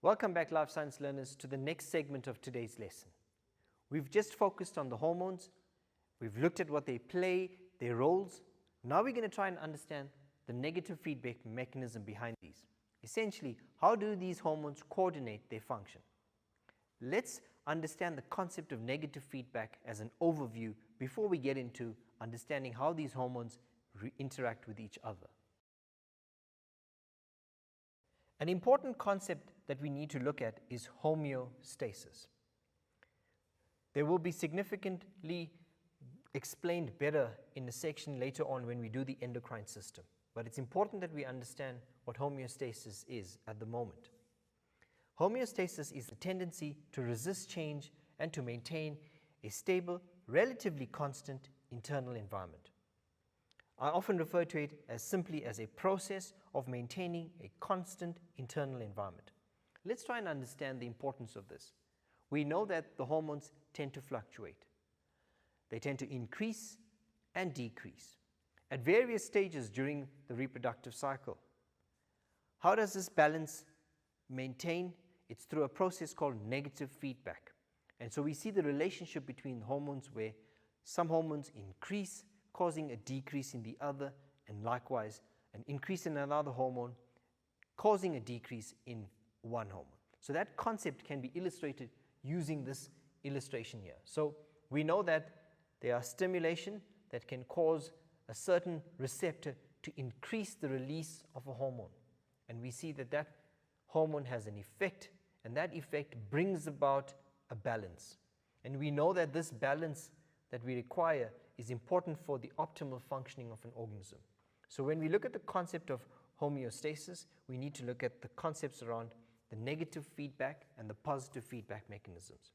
Welcome back, Life Science learners, to the next segment of today's lesson. We've just focused on the hormones. We've looked at what they play, their roles. Now we're going to try and understand the negative feedback mechanism behind these. Essentially, how do these hormones coordinate their function? Let's understand the concept of negative feedback as an overview before we get into understanding how these hormones interact with each other. An important concept that we need to look at is homeostasis. There will be significantly explained better in a section later on when we do the endocrine system, but it's important that we understand what homeostasis is at the moment. Homeostasis is the tendency to resist change and to maintain a stable, relatively constant internal environment. I often refer to it as simply as a process of maintaining a constant internal environment. Let's try and understand the importance of this. We know that the hormones tend to fluctuate. They tend to increase and decrease at various stages during the reproductive cycle. How does this balance maintain? It's through a process called negative feedback. And so we see the relationship between hormones where some hormones increase, causing a decrease in the other, and likewise an increase in another hormone causing a decrease in one hormone. So that concept can be illustrated using this illustration here. So we know that there are stimulation that can cause a certain receptor to increase the release of a hormone, and we see that that hormone has an effect, and that effect brings about a balance. And we know that this balance that we require is important for the optimal functioning of an organism. So when we look at the concept of homeostasis, we need to look at the concepts around the negative feedback and the positive feedback mechanisms.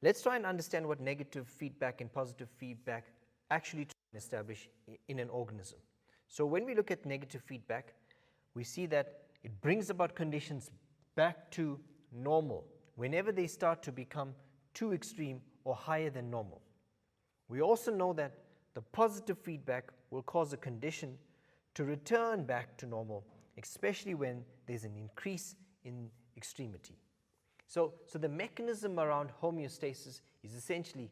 Let's try and understand what negative feedback and positive feedback actually try and establish in an organism. So when we look at negative feedback, we see that it brings about conditions back to normal whenever they start to become too extreme or higher than normal. We also know that the positive feedback will cause a condition to return back to normal, especially when there's an increase in extremity. So the mechanism around homeostasis is essentially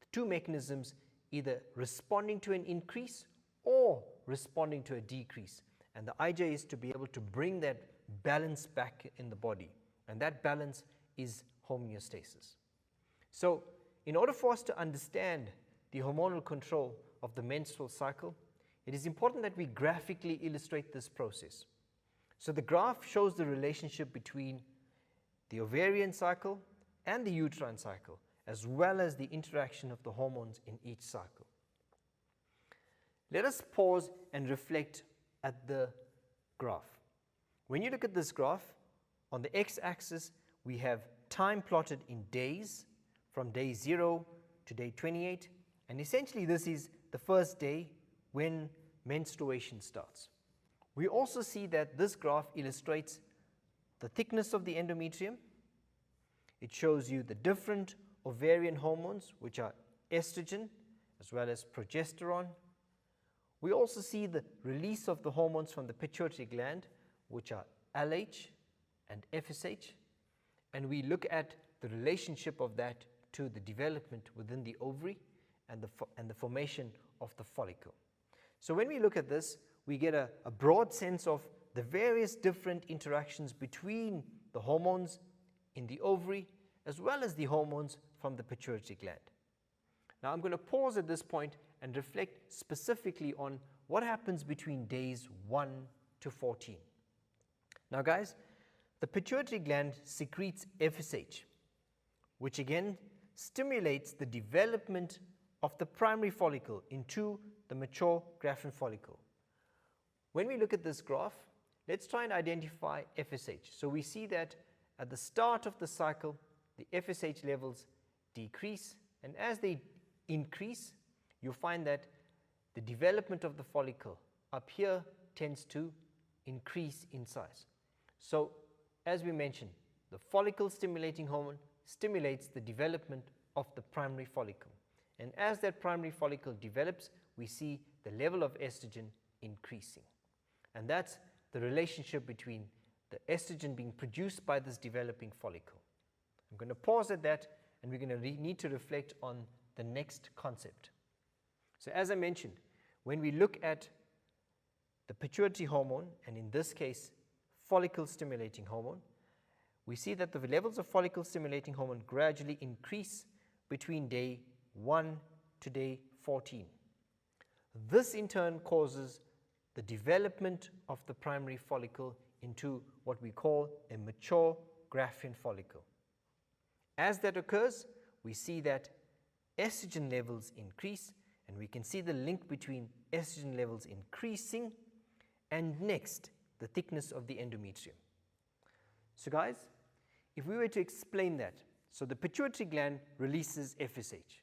the two mechanisms either responding to an increase or responding to a decrease. And the idea is to be able to bring that balance back in the body, and that balance is homeostasis. So in order for us to understand the hormonal control of the menstrual cycle, it is important that we graphically illustrate this process. So the graph shows the relationship between the ovarian cycle and the uterine cycle, as well as the interaction of the hormones in each cycle. Let us pause and reflect at the graph. When you look at this graph, on the x-axis we have time plotted in days from day 0 to day 28, and essentially this is the first day when menstruation starts. We also see that this graph illustrates the thickness of the endometrium. It shows you the different ovarian hormones, which are estrogen as well as progesterone. We also see the release of the hormones from the pituitary gland, which are LH and FSH, and we look at the relationship of that to the development within the ovary and the formation of the follicle. So when we look at this, we get a broad sense of the various different interactions between the hormones in the ovary as well as the hormones from the pituitary gland. Now I'm going to pause at this point and reflect specifically on what happens between days 1 to 14. Now guys, the pituitary gland secretes FSH, which again stimulates the development of the primary follicle into the mature Graafian follicle. When we look at this graph, let's try and identify FSH. So we see that at the start of the cycle, the FSH levels decrease, and as they increase, you find that the development of the follicle up here tends to increase in size. So as we mentioned, the follicle stimulating hormone stimulates the development of the primary follicle. And as that primary follicle develops, we see the level of estrogen increasing. And that's the relationship between the estrogen being produced by this developing follicle. I'm going to pause at that, and we're going to need to reflect on the next concept. So as I mentioned, when we look at the pituitary hormone, and in this case follicle stimulating hormone, we see that the levels of follicle stimulating hormone gradually increase between day 1 to day 14. This in turn causes the development of the primary follicle into what we call a mature Graafian follicle. As that occurs, we see that estrogen levels increase, and we can see the link between estrogen levels increasing and next the thickness of the endometrium. So guys, if we were to explain that, so the pituitary gland releases FSH.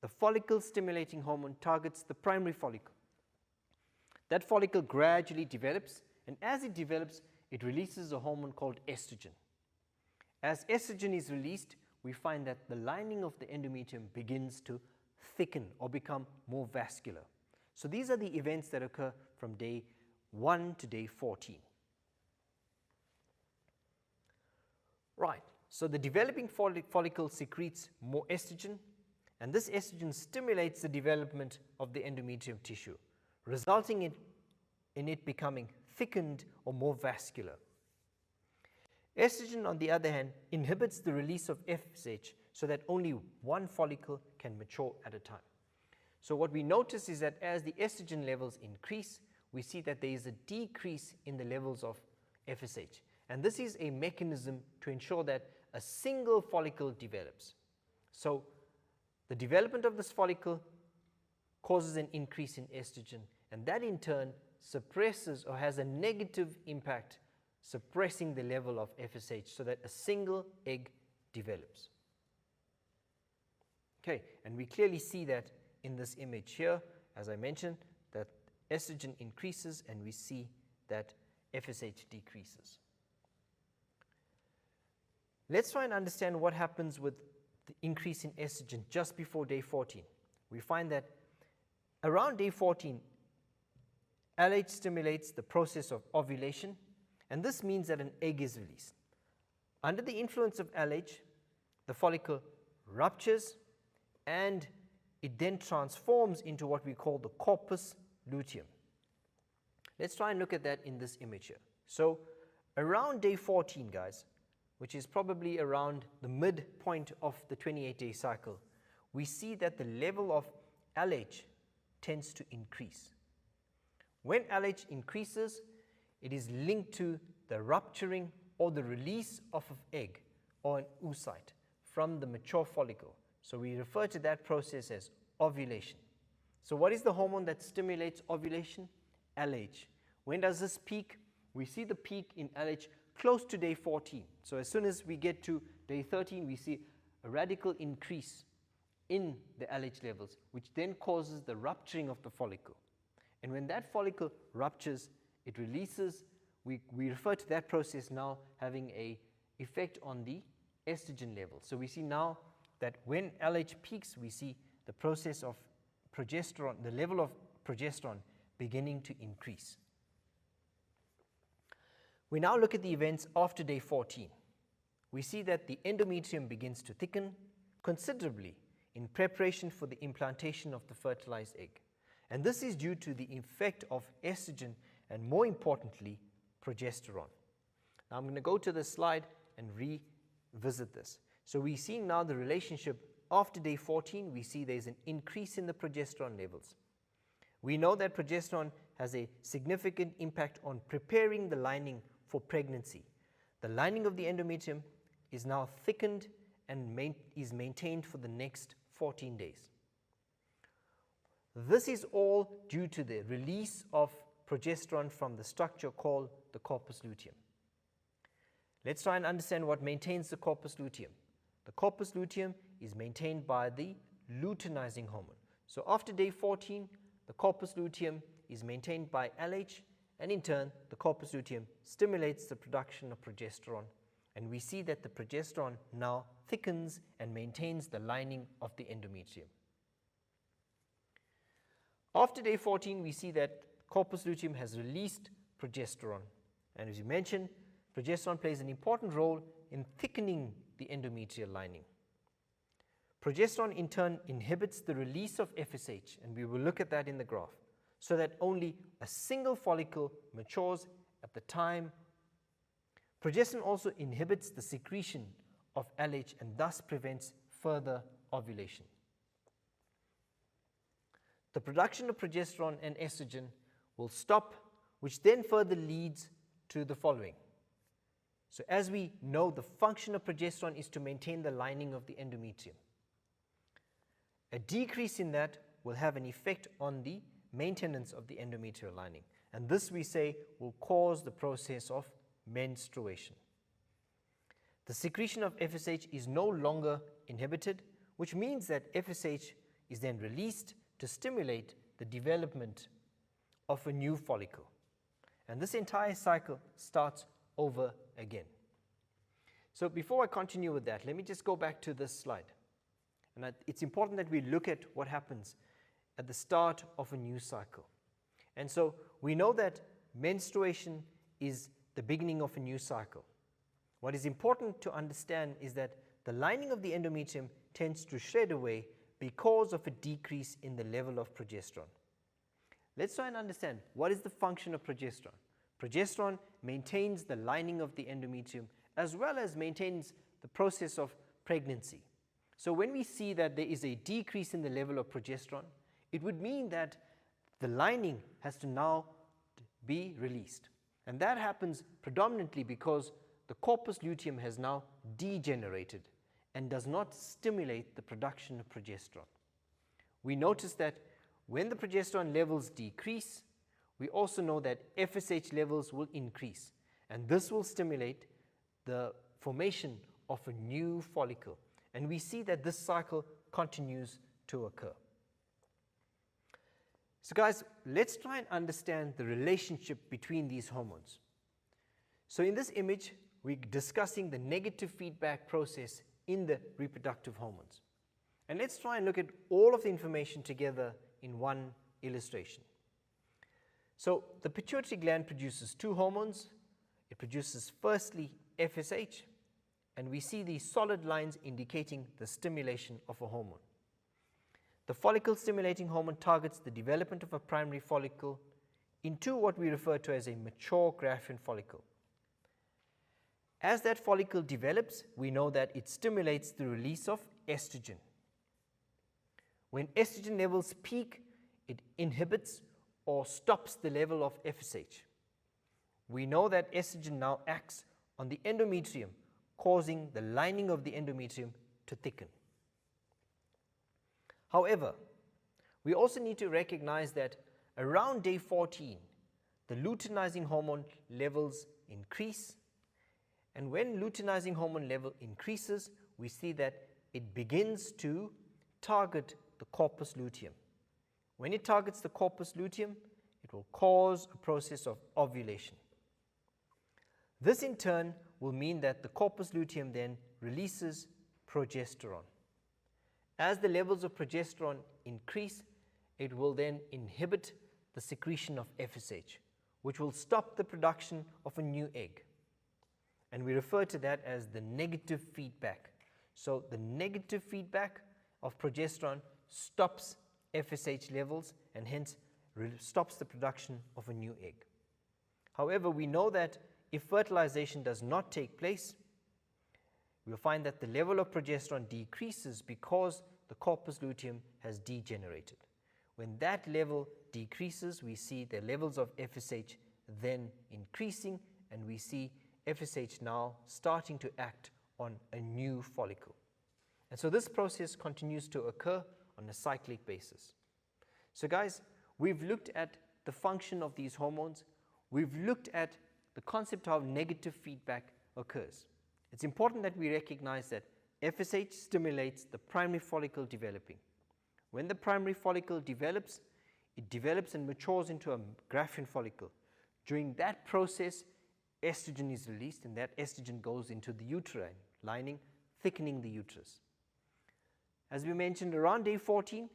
The follicle stimulating hormone targets the primary follicle. That follicle gradually develops, and as it develops, it releases a hormone called estrogen. As estrogen is released, we find that the lining of the endometrium begins to thicken or become more vascular. So these are the events that occur from day 1 to day 14. Right, so the developing follicle secretes more estrogen, and this estrogen stimulates the development of the endometrium tissue, resulting in it becoming thickened or more vascular. Estrogen, on the other hand, inhibits the release of FSH so that only one follicle can mature at a time. So what we notice is that as the estrogen levels increase, we see that there is a decrease in the levels of FSH. And this is a mechanism to ensure that a single follicle develops. So the development of this follicle causes an increase in estrogen, and that in turn suppresses or has a negative impact, suppressing the level of FSH so that a single egg develops. Okay, and we clearly see that in this image here, as I mentioned, that estrogen increases and we see that FSH decreases. Let's try and understand what happens with the increase in estrogen just before day 14. We find that around day 14, LH stimulates the process of ovulation, and this means that an egg is released. Under the influence of LH, the follicle ruptures and it then transforms into what we call the corpus luteum. Let's try and look at that in this image here. So around day 14, guys, which is probably around the midpoint of the 28-day cycle, we see that the level of LH tends to increase. When LH increases, it is linked to the rupturing or the release of an egg or an oocyte from the mature follicle. So we refer to that process as ovulation. So what is the hormone that stimulates ovulation? LH. When does this peak? We see the peak in LH close to day 14. So as soon as we get to day 13, we see a radical increase in the LH levels, which then causes the rupturing of the follicle. And when that follicle ruptures, it releases, we refer to that process now having an effect on the estrogen level. So we see now that when LH peaks, we see the process of progesterone, the level of progesterone beginning to increase. We now look at the events after day 14. We see that the endometrium begins to thicken considerably in preparation for the implantation of the fertilized egg. And this is due to the effect of estrogen and, more importantly, progesterone. Now I'm going to go to the slide and revisit this. So we see now the relationship after day 14, we see there's an increase in the progesterone levels. We know that progesterone has a significant impact on preparing the lining for pregnancy. The lining of the endometrium is now thickened and is maintained for the next 14 days. This is all due to the release of progesterone from the structure called the corpus luteum. Let's try and understand what maintains the corpus luteum. The corpus luteum is maintained by the luteinizing hormone. So after day 14, the corpus luteum is maintained by LH, and in turn, the corpus luteum stimulates the production of progesterone, and we see that the progesterone now thickens and maintains the lining of the endometrium. After day 14, we see that corpus luteum has released progesterone, and as you mentioned, progesterone plays an important role in thickening the endometrial lining. Progesterone in turn inhibits the release of FSH, and we will look at that in the graph, so that only a single follicle matures at the time. Progesterone also inhibits the secretion of LH and thus prevents further ovulation. The production of progesterone and estrogen will stop, which then further leads to the following. So as we know, the function of progesterone is to maintain the lining of the endometrium. A decrease in that will have an effect on the maintenance of the endometrial lining, and this, we say, will cause the process of menstruation. The secretion of FSH is no longer inhibited, which means that FSH is then released to stimulate the development of a new follicle, and this entire cycle starts over again. So before I continue with that, let me just go back to this slide. And it's important that we look at what happens at the start of a new cycle. And so we know that menstruation is the beginning of a new cycle. What is important to understand is that the lining of the endometrium tends to shed away because of a decrease in the level of progesterone. Let's try and understand, what is the function of progesterone? Progesterone maintains the lining of the endometrium as well as maintains the process of pregnancy. So when we see that there is a decrease in the level of progesterone, it would mean that the lining has to now be released. And that happens predominantly because the corpus luteum has now degenerated and does not stimulate the production of progesterone. We notice that when the progesterone levels decrease, we also know that FSH levels will increase, and this will stimulate the formation of a new follicle. And we see that this cycle continues to occur. So guys, let's try and understand the relationship between these hormones. So in this image, we're discussing the negative feedback process in the reproductive hormones. And let's try and look at all of the information together in one illustration. So the pituitary gland produces two hormones. It produces firstly FSH, and we see these solid lines indicating the stimulation of a hormone. The follicle stimulating hormone targets the development of a primary follicle into what we refer to as a mature Graafian follicle. As that follicle develops, we know that it stimulates the release of estrogen. When estrogen levels peak, it inhibits or stops the level of FSH. We know that estrogen now acts on the endometrium, causing the lining of the endometrium to thicken. However, we also need to recognize that around day 14, the luteinizing hormone levels increase, and when luteinizing hormone level increases, we see that it begins to target the corpus luteum. When it targets the corpus luteum, it will cause a process of ovulation. This in turn will mean that the corpus luteum then releases progesterone. As the levels of progesterone increase, it will then inhibit the secretion of FSH, which will stop the production of a new egg. And we refer to that as the negative feedback. So the negative feedback of progesterone stops FSH levels and hence stops the production of a new egg. However, we know that if fertilization does not take place, we'll find that the level of progesterone decreases because the corpus luteum has degenerated. When that level decreases, we see the levels of FSH then increasing, and we see FSH now starting to act on a new follicle. And so this process continues to occur on a cyclic basis. So guys, we've looked at the function of these hormones. We've looked at the concept of how negative feedback occurs. It's important that we recognize that FSH stimulates the primary follicle developing. When the primary follicle develops, it develops and matures into a Graafian follicle. During that process, estrogen is released, and that estrogen goes into the uterine lining, thickening the uterus. As we mentioned, around day 14,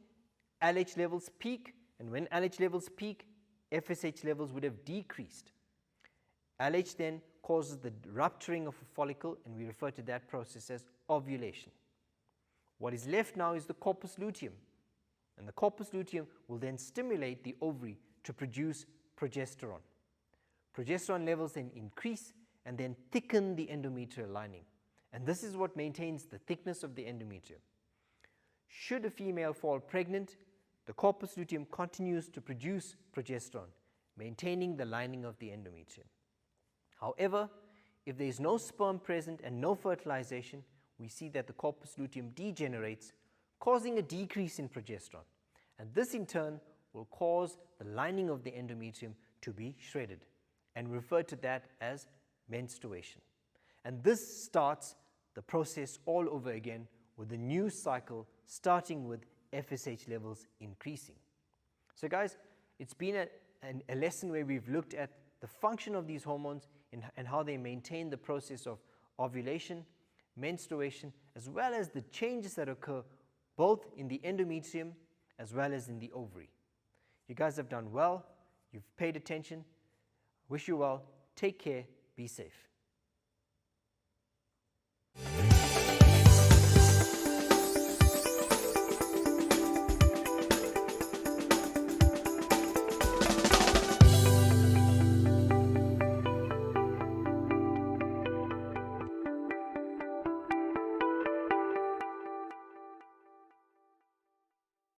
LH levels peak, and when LH levels peak, FSH levels would have decreased. LH then causes the rupturing of a follicle, and we refer to that process as ovulation. What is left now is the corpus luteum, and the corpus luteum will then stimulate the ovary to produce progesterone. Progesterone levels then increase and then thicken the endometrial lining, and this is what maintains the thickness of the endometrium. Should a female fall pregnant, the corpus luteum continues to produce progesterone, maintaining the lining of the endometrium. However, if there is no sperm present and no fertilization, we see that the corpus luteum degenerates, causing a decrease in progesterone, and this in turn will cause the lining of the endometrium to be shredded, and refer to that as menstruation. And this starts the process all over again with a new cycle starting with FSH levels increasing. So guys, it's been a lesson where we've looked at the function of these hormones and how they maintain the process of ovulation, menstruation, as well as the changes that occur both in the endometrium as well as in the ovary. You guys have done well. You've paid attention. Wish you well. Take care. Be safe.